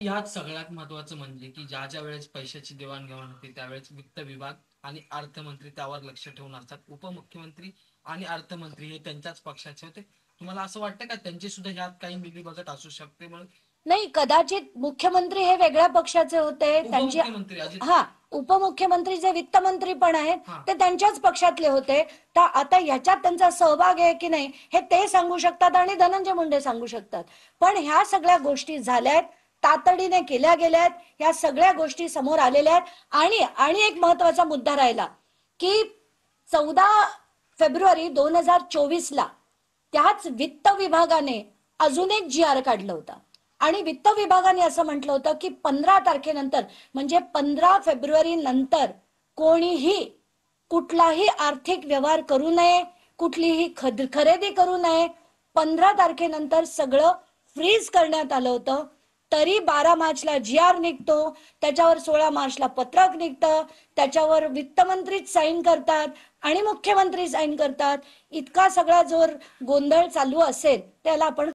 यात सगळ्यात महत्त्वाचं म्हणजे की ज्या वेळेस पैशाची देवाणघेवाण होते त्यावेळेस वित्त विभाग आणि अर्थमंत्री त्यावर लक्ष ठेवून असतात. उपमुख्यमंत्री आणि अर्थमंत्री हे त्यांच्याच पक्षाचे होते. तुम्हाला असं वाटतं का त्यांची सुद्धा यात काही मिलीभगत असू शकते म्हणून? नाही, कदाचित मुख्यमंत्री हे वेगळ्या पक्षाचे होते. त्यांची उपमुख्यमंत्री अजित हा उपमुख्यमंत्री जे वित्तमंत्री पण आहेत हा. ते त्यांच्याच पक्षातले होते. तर आता याच्यात त्यांचा सहभाग आहे की नाही हे ते सांगू शकतात आणि धनंजय मुंडे सांगू शकतात. पण ह्या सगळ्या गोष्टी झाल्यात, तातडीने केल्या गेल्यात, ह्या सगळ्या गोष्टी समोर आलेल्या आहेत. आणि एक महत्वाचा मुद्दा राहिला की 14 फेब्रुवारी 2024 त्याच वित्त विभागाने अजून एक GR काढलं होतं आणि वित्त विभागाने असं म्हटलं होतं की 15 तारखेनंतर म्हणजे 15 फेब्रुवारी नंतर कोणीही कुठलाही आर्थिक व्यवहार करू नये, कुठलीही खरेदी करू नये. 15 तारखेनंतर सगळं फ्रीज करण्यात आलं होतं. तरी 12 मार्चला GR निघतो, त्याच्यावर 16 मार्चला पत्रक निघतं, त्याच्यावर वित्तमंत्रीच साईन करतात आणि मुख्यमंत्री साईन करतात. इतका सगळा जोर गोंधळ चालू असेल त्याला आपण